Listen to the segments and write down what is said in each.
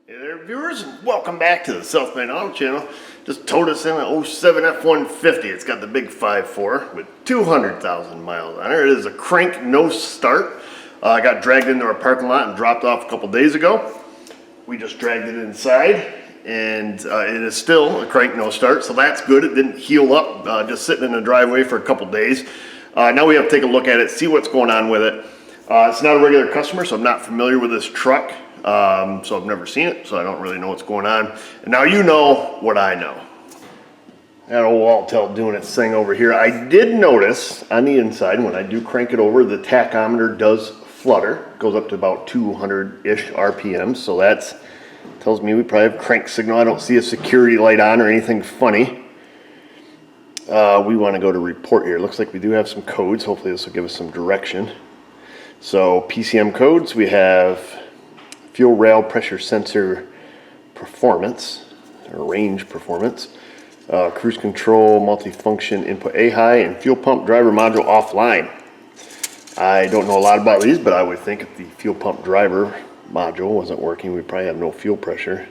Hey there, viewers, and welcome back to the Southbound Auto Channel. Just towed us in an 07 F-150. It's got the big 5.4 with 200,000 miles on it. It is a crank, no start. I got dragged into our parking lot and dropped off a couple days ago. We just dragged it inside, and it is still a crank, no start, so that's good. It didn't heal up, just sitting in the driveway for a couple days. Now we have to take a look at it, see what's going on with it. It's not a regular customer, so I'm not familiar with this truck. So I've never seen it, so I don't really know what's going on. And now you know what I know. That old Altel doing its thing over here. I did notice on the inside, when I do crank it over, the tachometer does flutter. It goes up to about 200-ish RPMs, so that tells me we probably have crank signal. I don't see a security light on or anything funny. We want to go to report here. Looks like we do have some codes. Hopefully this will give us some direction. So PCM codes, we have fuel rail pressure sensor performance, or range performance, cruise control, multifunction input A high, and fuel pump driver module offline. I don't know a lot about these, but I would think if the fuel pump driver module wasn't working, we'd probably have no fuel pressure.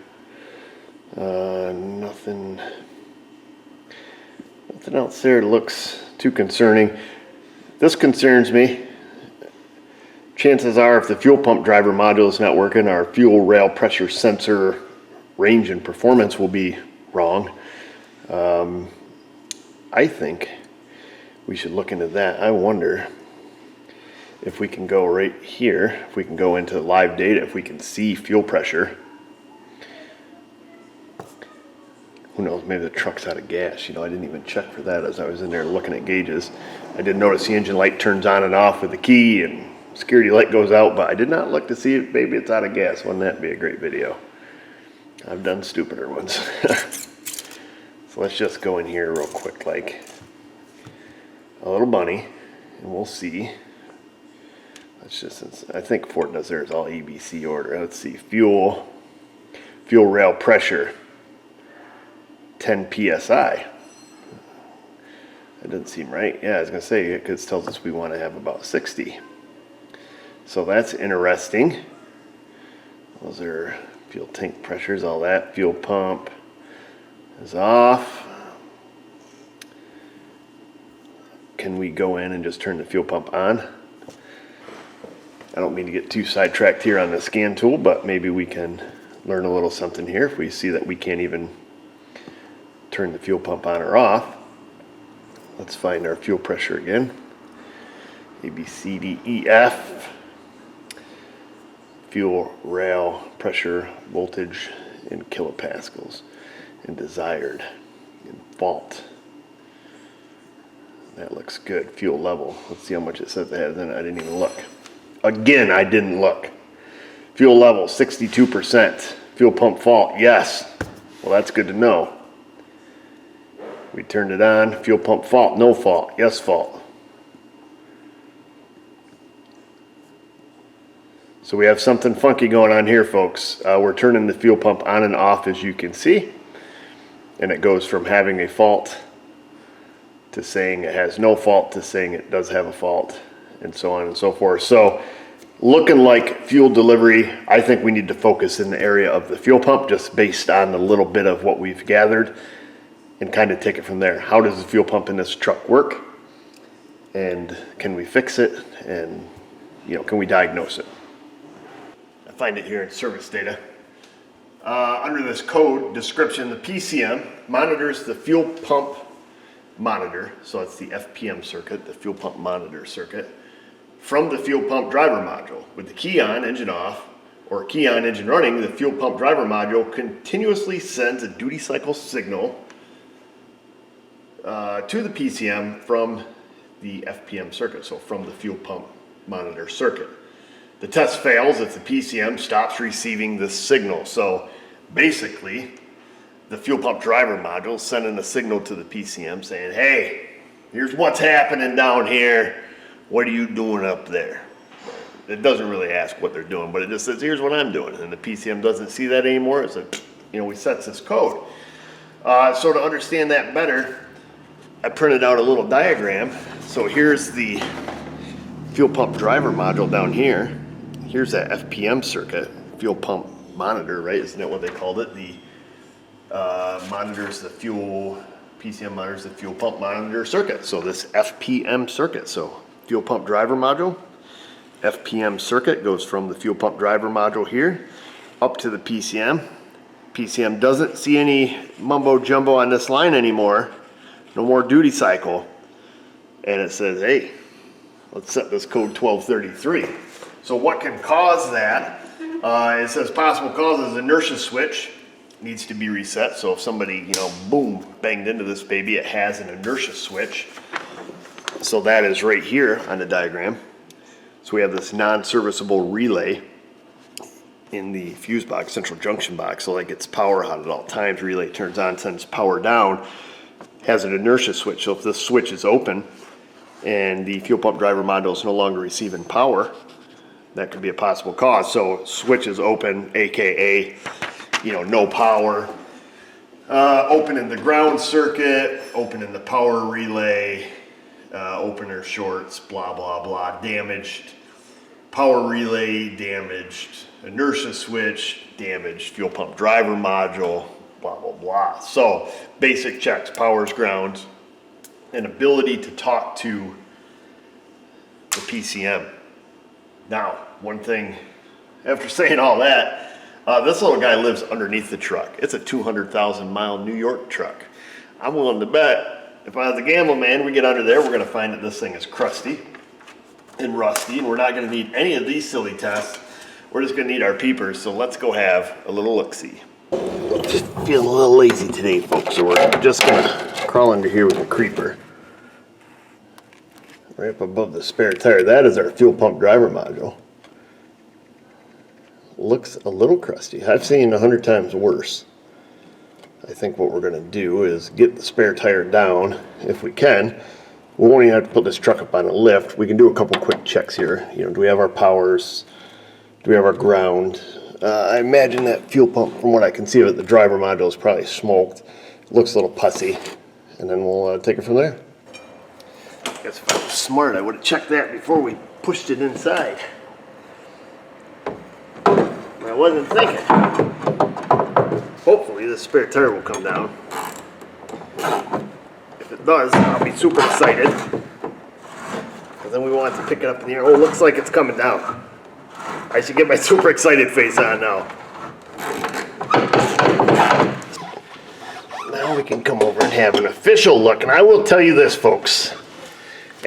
Nothing else there looks too concerning. This concerns me. Chances are, if the fuel pump driver module is not working, our fuel rail pressure sensor range and performance will be wrong. I think we should look into that. I wonder if we can go right here, if we can go into live data, if we can see fuel pressure. Who knows, maybe the truck's out of gas. You know, I didn't even check for that as I was in there looking at gauges. I did notice the engine light turns on and off with the key, and security light goes out, but I did not look to see if maybe it's out of gas. Wouldn't that be a great video? I've done stupider ones. So let's just go in here real quick, like a little bunny, and we'll see. Let's just, I think Ford does theirs all ABC order. Let's see, fuel rail pressure, 10 PSI. That doesn't seem right. Yeah, I was gonna say, because it tells us we want to have about 60. So that's interesting. Those are fuel tank pressures, all that. Fuel pump is off. Can we go in and just turn the fuel pump on? I don't mean to get too sidetracked here on the scan tool, but maybe we can learn a little something here if we see that we can't even turn the fuel pump on or off. Let's find our fuel pressure again. A, B, C, D, E, F. Fuel rail pressure, voltage in kilopascals, and desired in fault. That looks good. Fuel level. Let's see how much it says it has in it. I didn't even look. Again, I didn't look. Fuel level 62%. Fuel pump fault, yes. Well, that's good to know. We turned it on. Fuel pump fault, no fault, yes fault. So we have something funky going on here, folks. We're turning the fuel pump on and off, as you can see. And it goes from having a fault to saying it has no fault to saying it does have a fault, and so on and so forth. So looking like fuel delivery, I think we need to focus in the area of the fuel pump, just based on the little bit of what we've gathered, and kind of take it from there. How does the fuel pump in this truck work? And can we fix it? And, you know, can we diagnose it? Find it here in service data. Under this code description, the PCM monitors the fuel pump monitor, so it's the FPM circuit, the fuel pump monitor circuit, from the fuel pump driver module. With the key on, engine off, or key on, engine running, the fuel pump driver module continuously sends a duty cycle signal to the PCM from the FPM circuit, so from the fuel pump monitor circuit. The test fails if the PCM stops receiving this signal. So basically, the fuel pump driver module is sending a signal to the PCM saying, hey, here's what's happening down here. What are you doing up there? It doesn't really ask what they're doing, but it just says, here's what I'm doing. And the PCM doesn't see that anymore. It's like, you know, we set this code. So to understand that better, I printed out a little diagram. So here's the fuel pump driver module down here. Here's that FPM circuit, fuel pump monitor, right? Isn't that what they called it? The monitors the fuel, PCM monitors the fuel pump monitor circuit. So this FPM circuit, so fuel pump driver module, FPM circuit goes from the fuel pump driver module here up to the PCM. PCM doesn't see any mumbo jumbo on this line anymore. No more duty cycle. And it says, hey, let's set this code 1233. So what can cause that? It says possible causes inertia switch needs to be reset. So if somebody, you know, boom, banged into this baby, it has an inertia switch. So that is right here on the diagram. So we have this non-serviceable relay in the fuse box, central junction box, so like it's power out at all times. Relay turns on, sends power down, has an inertia switch. So if this switch is open and the fuel pump driver module is no longer receiving power, that could be a possible cause. So switch is open, aka, you know, no power. Open in the ground circuit, open in the power relay, opener shorts, blah, blah, blah, damaged. Power relay damaged, inertia switch damaged, fuel pump driver module, blah, blah, blah. So basic checks, power's ground, and ability to talk to the PCM. Now, one thing, after saying all that, this little guy lives underneath the truck. It's a 200,000 mile New York truck. I'm willing to bet if I was a gamble man, we get under there, we're gonna find that this thing is crusty and rusty, and we're not going to need any of these silly tests. We're just going to need our peepers, so let's go have a little look-see. Just feeling a little lazy today, folks, so we're just going to crawl under here with a creeper. Right up above the spare tire. That is our fuel pump driver module. Looks a little crusty. I've seen 100 times worse. I think what we're going to do is get the spare tire down, if we can. We won't even have to put this truck up on a lift. We can do a couple quick checks here. You know, do we have our powers? Do we have our ground? I imagine that fuel pump, from what I can see of it, the driver module is probably smoked. Looks a little pussy. And then we'll take it from there. I guess if I was smart, I would have checked that before we pushed it inside. But I wasn't thinking. Hopefully the spare tire will come down. If it does, I'll be super excited. Because then we won't have to pick it up in the air. Oh, looks like it's coming down. I should get my super excited face on now. Now we can come over and have an official look. And I will tell you this, folks.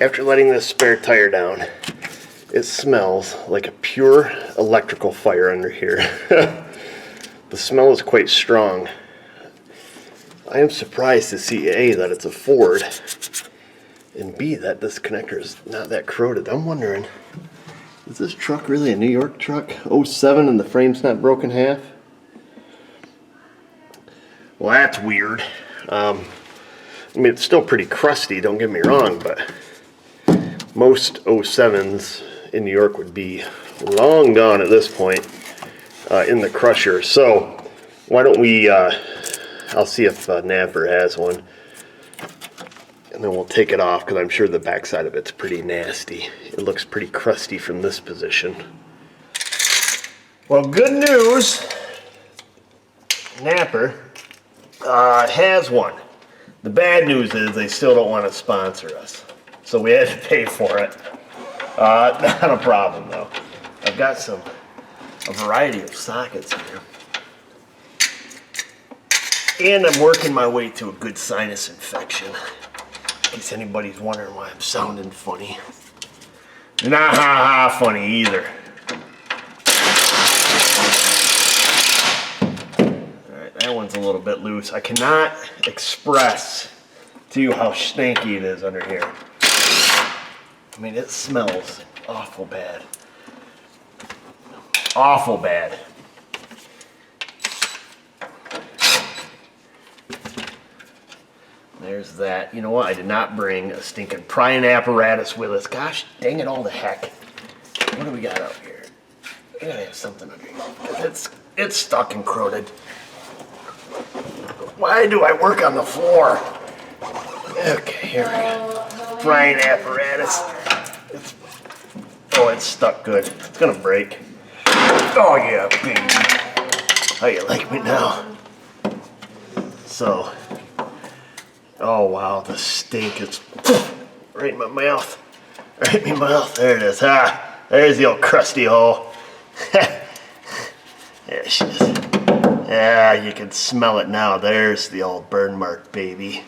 After letting this spare tire down, it smells like a pure electrical fire under here. The smell is quite strong. I am surprised to see A, that it's a Ford, and B, that this connector is not that corroded. I'm wondering, is this truck really a New York truck? 07 and the frame's not broken half? Well, that's weird. I mean, it's still pretty crusty, don't get me wrong, but most 07s in New York would be long gone at this point in the crusher. So why don't we... I'll see if Napper has one, and then we'll take it off because I'm sure the backside of it's pretty nasty. It looks pretty crusty from this position. Well, good news, Napper has one. The bad news is they still don't want to sponsor us, so we had to pay for it. Not a problem though. I've got a variety of sockets here. And I'm working my way to a good sinus infection. In case anybody's wondering why I'm sounding funny. Not ha-ha funny either. Alright, that one's a little bit loose. I cannot express to you how stanky it is under here. I mean, it smells awful bad. Awful bad. There's that. You know what? I did not bring a stinking prying apparatus with us. Gosh dang it all to heck. What do we got out here? We gotta have something under here. It's stuck and corroded. Why do I work on the floor? Okay, here we go. Prying apparatus. It's stuck good. It's gonna break. Oh yeah, baby. How you like me now? So, oh wow, the stink is right in my mouth. Right in my mouth. There it is. Ah, there's the old crusty hole. There she is. Yeah, you can smell it now. There's the old burn mark, baby.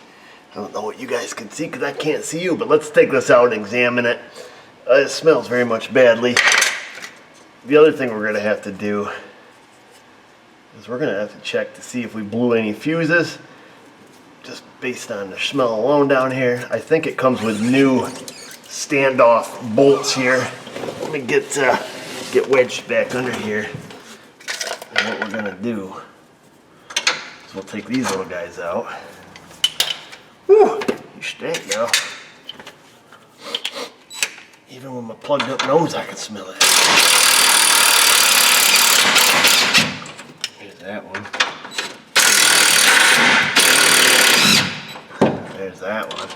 I don't know what you guys can see because I can't see you, but let's take this out and examine it. It smells very much badly. The other thing we're going to have to do is we're going to have to check to see if we blew any fuses. Just based on the smell alone down here. I think it comes with new standoff bolts here. Let me get wedged back under here. And what we're going to do is we'll take these little guys out. Whew, you stink, yo. Even with my plugged up nose, I can smell it. Here's that one. There's that one.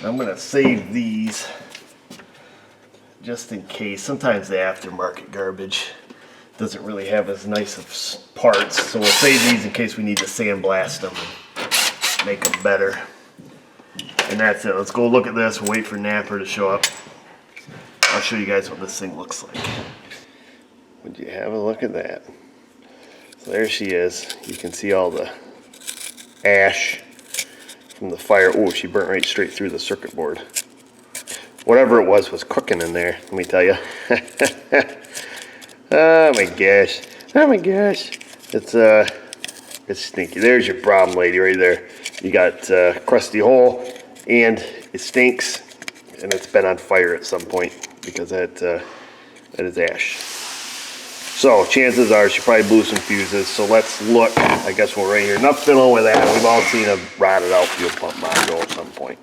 I'm going to save these just in case. Sometimes the aftermarket garbage doesn't really have as nice of parts, so we'll save these in case we need to sandblast them and make them better. And that's it. Let's go look at this. Wait for Napper to show up. I'll show you guys what this thing looks like. Would you have a look at that? So there she is. You can see all the ash from the fire. Oh, she burnt right straight through the circuit board. Whatever it was cooking in there, let me tell you. Oh my gosh. Oh my gosh. It's stinky. There's your problem, lady, right there. You got a crusty hole, and it stinks, and it's been on fire at some point because that is ash. So chances are she probably blew some fuses. So let's look. I guess we're right here. Enough fiddling with that. We've all seen a rotted out fuel pump module at some point.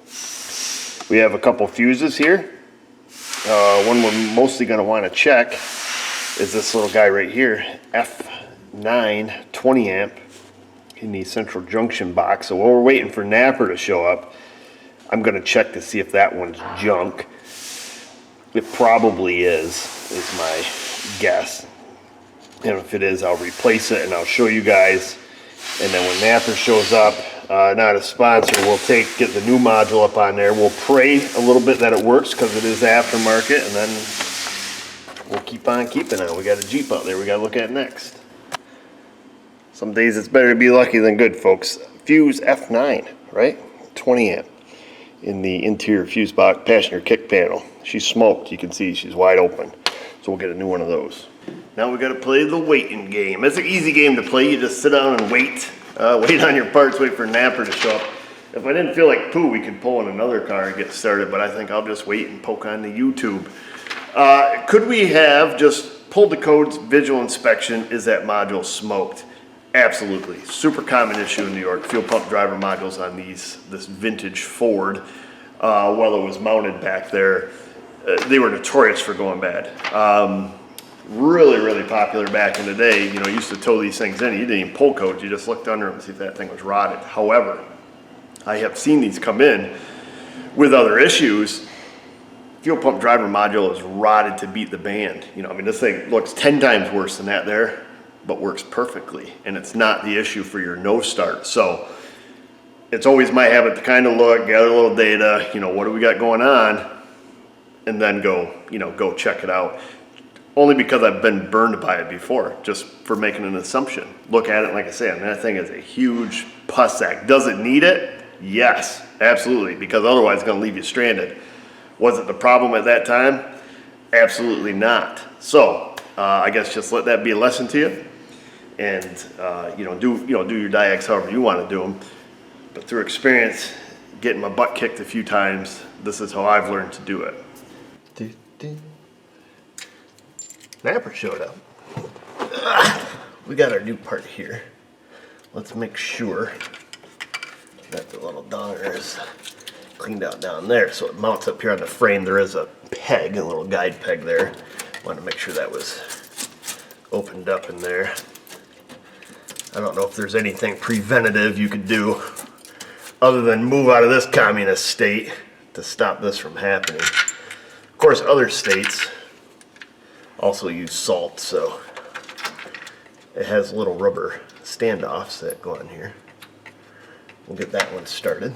We have a couple fuses here. One we're mostly going to want to check is this little guy right here, F9 20 amp in the central junction box. So while we're waiting for Napper to show up, I'm going to check to see if that one's junk. It probably is my guess. And if it is, I'll replace it and I'll show you guys. And then when Napper shows up, not a sponsor, we'll get the new module up on there. We'll pray a little bit that it works because it is aftermarket, and then we'll keep on keeping on. We got a Jeep out there we got to look at next. Some days it's better to be lucky than good, folks. Fuse F9, right? 20 amp in the interior fuse box passenger kick panel. She's smoked. You can see she's wide open. So we'll get a new one of those. Now we got to play the waiting game. It's an easy game to play. You just sit down and wait. Wait on your parts, wait for Napper to show up. If I didn't feel like poo, we could pull in another car and get started, but I think I'll just wait and poke on the YouTube. Could we have just pulled the codes, visual inspection, is that module smoked? Absolutely. Super common issue in New York. Fuel pump driver modules on this vintage Ford, while it was mounted back there, they were notorious for going bad. Really, really popular back in the day. You know, used to tow these things in. You didn't even pull codes. You just looked under them to see if that thing was rotted. However, I have seen these come in with other issues. Fuel pump driver module is rotted to beat the band. You know, I mean, this thing looks 10 times worse than that there, but works perfectly. And it's not the issue for your no start. So it's always my habit to kind of look, gather a little data, you know, what do we got going on? And then go check it out. Only because I've been burned by it before, just for making an assumption. Look at it, like I say, I mean, that thing is a huge pus sack. Does it need it? Yes, absolutely, because otherwise it's gonna leave you stranded. Was it the problem at that time? Absolutely not. So, I guess just let that be a lesson to you. And, do your diags however you wanna do them. But through experience, getting my butt kicked a few times, this is how I've learned to do it. Napper showed up. We got our new part here. Let's make sure that the little donger is cleaned out down there. So it mounts up here on the frame. There is a peg, a little guide peg there. Want to make sure that was opened up in there. I don't know if there's anything preventative you could do other than move out of this communist state to stop this from happening. Of course, other states Also use salt, so it has little rubber standoffs that go on here. We'll get that one started.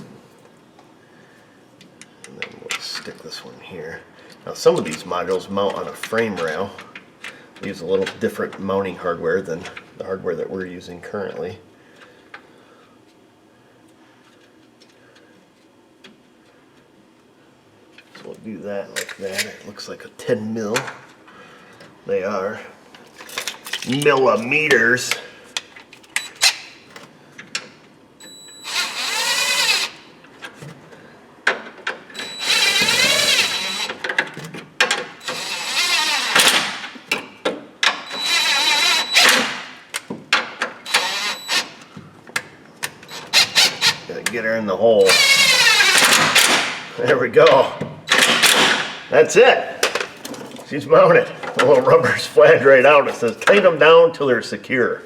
And then we'll stick this one here. Now some of these modules mount on a frame rail. We use a little different mounting hardware than the hardware that we're using currently. So we'll do that like that. It looks like a 10 mil. They are millimeters. Gotta get her in the hole. There we go. That's it. She's mounted. The little rubber's flagged right out. It says tighten them down till they're secure.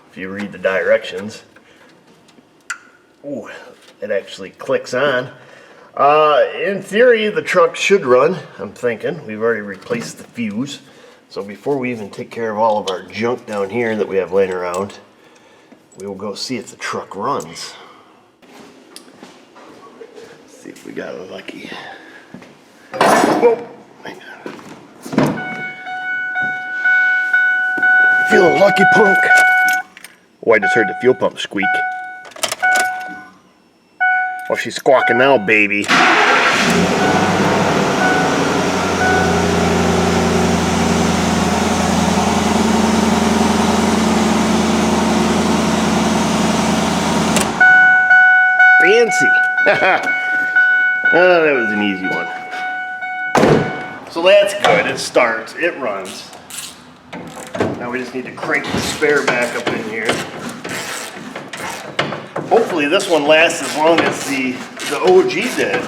If you read the directions. Ooh, it actually clicks on. In theory, the truck should run, I'm thinking. We've already replaced the fuse. So before we even take care of all of our junk down here that we have laying around, we will go see if the truck runs. Let's see if we got lucky. Whoa. Hang on. Feeling lucky, punk. Oh, I just heard the fuel pump squeak. Oh, she's squawking now, baby. Fancy. Oh, that was an easy one. So that's good. It starts. It runs. Now we just need to crank the spare back up in here. Hopefully this one lasts as long as the OG did.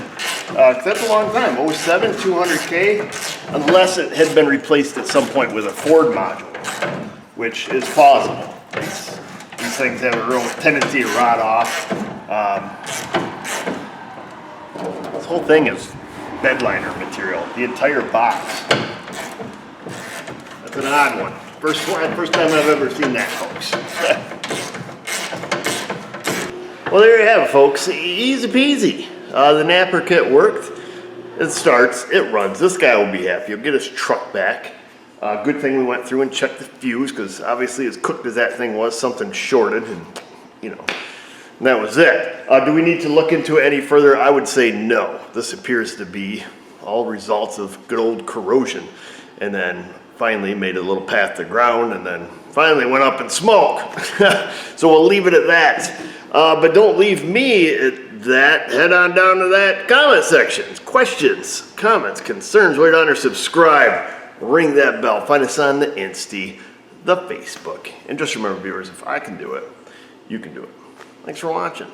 'Cause that's a long time. 07, 200K, unless it had been replaced at some point with a Ford module, which is plausible. These things have a real tendency to rot off. This whole thing is bed liner material, the entire box. That's an odd one. First time I've ever seen that, folks. Well, there you have it, folks. Easy peasy. The napper kit worked. It starts, it runs. This guy will be happy. He'll get his truck back. Good thing we went through and checked the fuse, because obviously as cooked as that thing was, something shorted, and you know, and that was it. Do we need to look into it any further? I would say no. This appears to be all results of good old corrosion, and then finally made a little path to ground, and then finally went up in smoke. So we'll leave it at that. But don't leave me at that. Head on down to that comment section. Questions, comments, concerns, right on or subscribe. Ring that bell. Find us on the Insta, the Facebook. And just remember, viewers, if I can do it, you can do it. Thanks for watching.